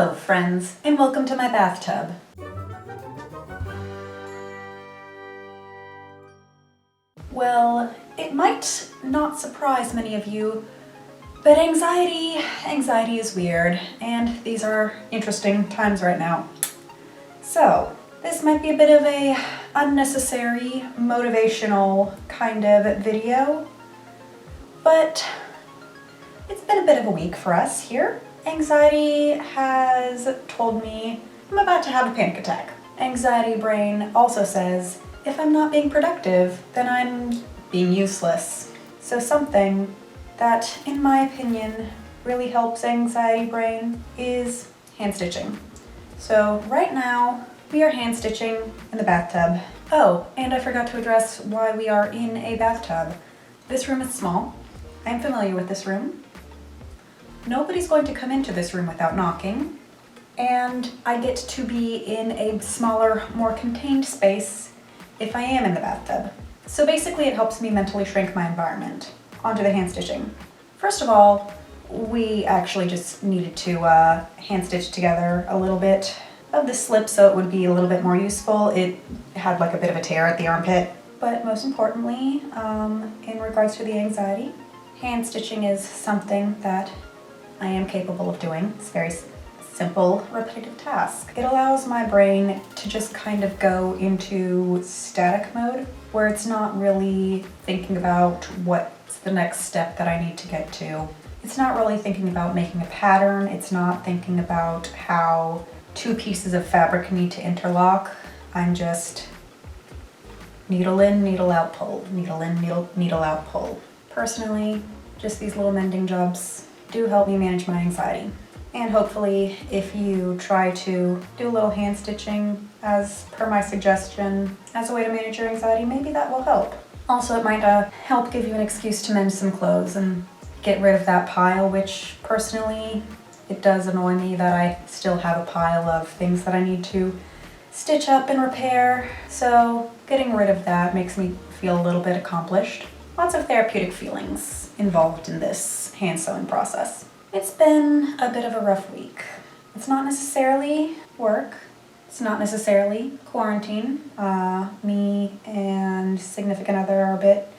Hello, friends, and welcome to my bathtub. Well, it might not surprise many of you, but anxiety is weird, and these are interesting times right now. So, this might be a bit of a unnecessary, motivational kind of video, but it's been a bit of a week for us here. Anxiety has told me I'm about to have a panic attack. Anxiety brain also says if I'm not being productive, then I'm being useless. So something that, in my opinion, really helps anxiety brain is hand stitching. So right now, we are hand stitching in the bathtub. Oh, and I forgot to address why we are in a bathtub. This room is small. I'm familiar with this room. Nobody's going to come into this room without knocking, and I get to be in a smaller, more contained space if I am in the bathtub. So basically it helps me mentally shrink my environment. Onto the hand stitching. First of all, we actually just needed to hand stitch together a little bit of the slip so it would be a little bit more useful. It had like a bit of a tear at the armpit. But most importantly, in regards to the anxiety, hand stitching is something that I am capable of doing. It's a very simple, repetitive task. It allows my brain to just kind of go into static mode, where it's not really thinking about what's the next step that I need to get to. It's not really thinking about making a pattern. It's not thinking about how two pieces of fabric need to interlock. I'm just needle in, needle out, pull. Needle in, needle out, pull. Personally, just these little mending jobs do help me manage my anxiety. And hopefully, if you try to do a little hand stitching as per my suggestion as a way to manage your anxiety, maybe that will help. Also, it might help give you an excuse to mend some clothes and get rid of that pile, which personally, it does annoy me that I still have a pile of things that I need to stitch up and repair. So getting rid of that makes me feel a little bit accomplished. Lots of therapeutic feelings involved in this hand sewing process. It's been a bit of a rough week. It's not necessarily work. It's not necessarily quarantine. Me and significant other are a bit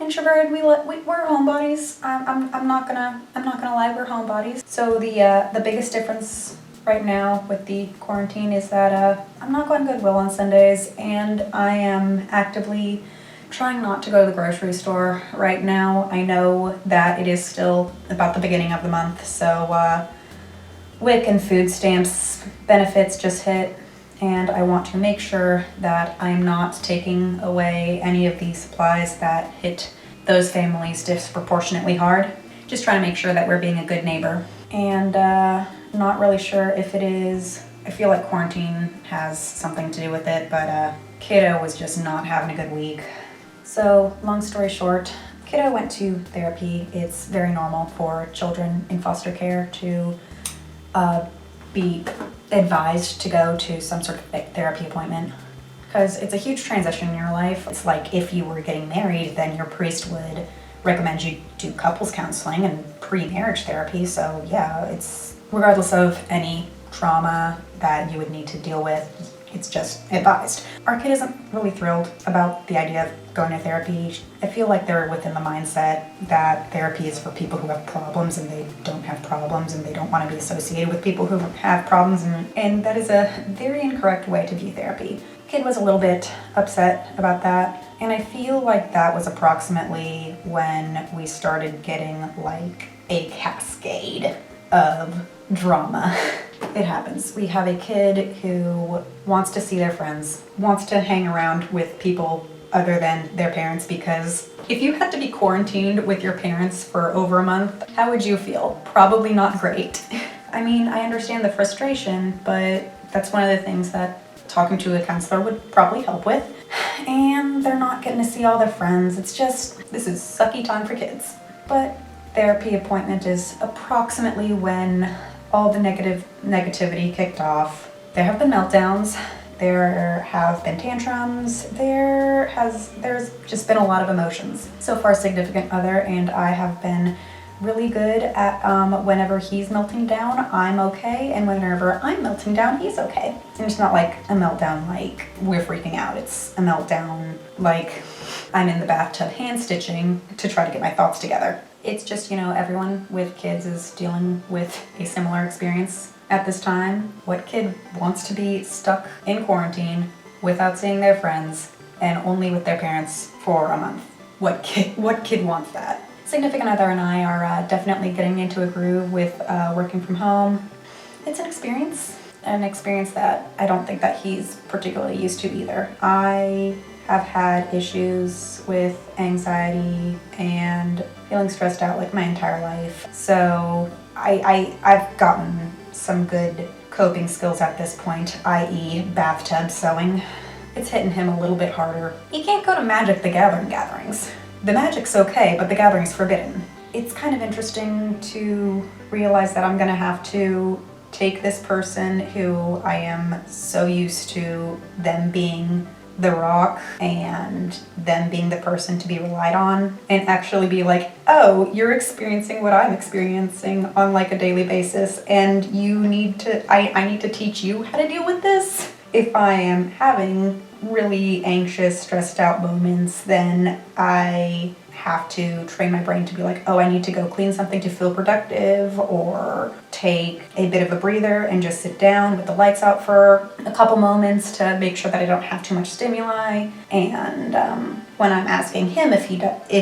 introverted. We're homebodies. I'm not gonna lie. We're homebodies. So the biggest difference right now with the quarantine is that I'm not going to Goodwill on Sundays, and I am actively trying not to go to the grocery store right now. I know that it is still about the beginning of the month, so WIC and food stamps benefits just hit, and I want to make sure that I'm not taking away any of the supplies that hit those families disproportionately hard. Just trying to make sure that we're being a good neighbor. And not really sure if it is, I feel like quarantine has something to do with it, but kiddo was just not having a good week. So, long story short, kiddo went to therapy. It's very normal for children in foster care to be advised to go to some sort of therapy appointment, because it's a huge transition in your life. It's like if you were getting married, then your priest would recommend you do couples counseling and pre-marriage therapy. So yeah, it's regardless of any trauma that you would need to deal with, it's just advised. Our kid isn't really thrilled about the idea of going to therapy. I feel like they're within the mindset that therapy is for people who have problems, and they don't have problems, and they don't want to be associated with people who have problems, and that is a very incorrect way to view therapy. Kid was a little bit upset about that, and I feel like that was approximately when we started getting like a cascade of drama. It happens. We have a kid who wants to see their friends, wants to hang around with people other than their parents, because if you had to be quarantined with your parents for over a month, how would you feel? Probably not great. I mean, I understand the frustration, but that's one of the things that talking to a counselor would probably help with. And they're not getting to see all their friends. It's just, this is sucky time for kids. But therapy appointment is approximately when all the negativity kicked off. There have been meltdowns. There have been tantrums. There's just been a lot of emotions. So far, significant other and I have been really good at whenever he's melting down, I'm okay, and whenever I'm melting down, he's okay. And it's not like a meltdown like we're freaking out. It's a meltdown like I'm in the bathtub hand stitching to try to get my thoughts together. It's just, you know, everyone with kids is dealing with a similar experience at this time. What kid wants to be stuck in quarantine without seeing their friends and only with their parents for a month? What kid wants that? Significant other and I are definitely getting into a groove with working from home. It's an experience that I don't think that he's particularly used to either. I have had issues with anxiety and feeling stressed out like my entire life. So I've gotten some good coping skills at this point, i.e. bathtub sewing. It's hitting him a little bit harder. He can't go to Magic the Gathering gatherings. The magic's okay, but the gathering's forbidden. It's kind of interesting to realize that I'm gonna have to take this person who I am so used to them being the rock and them being the person to be relied on, and actually be like, oh, you're experiencing what I'm experiencing on like a daily basis, and I need to teach you how to deal with this. If I am having really anxious, stressed out moments, then I have to train my brain to be like, oh, I need to go clean something to feel productive, or take a bit of a breather and just sit down with the lights out for a couple moments to make sure that I don't have too much stimuli. And when I'm asking him if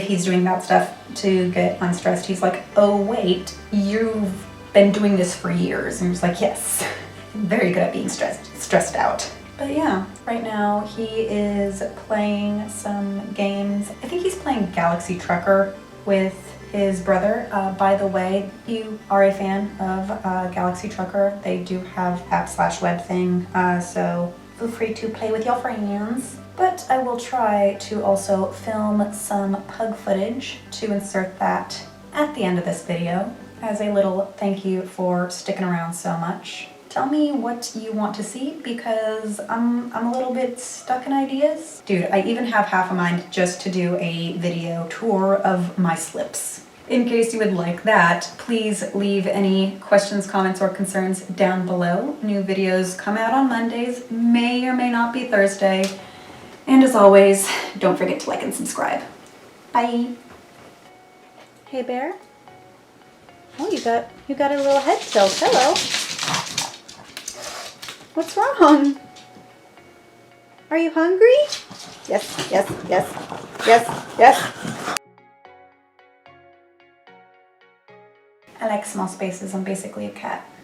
he's doing that stuff to get unstressed, he's like, oh wait, you've been doing this for years. And he's like, yes, I'm very good at being stressed out. But yeah, right now he is playing some games. I think he's playing Galaxy Trucker with his brother. By the way, if you are a fan of Galaxy Trucker, they do have app/web thing, so feel free to play with your friends. But I will try to also film some pug footage to insert that at the end of this video as a little thank you for sticking around so much. Tell me what you want to see, because I'm a little bit stuck in ideas. Dude, I even have half a mind just to do a video tour of my slips. In case you would like that, please leave any questions, comments, or concerns down below. New videos come out on Mondays, may or may not be Thursday. And as always, don't forget to like and subscribe. Bye. Hey bear. Oh, you got a little head tilt. Hello. What's wrong? Are you hungry? Yes, yes, yes, yes, yes. I like small spaces. I'm basically a cat.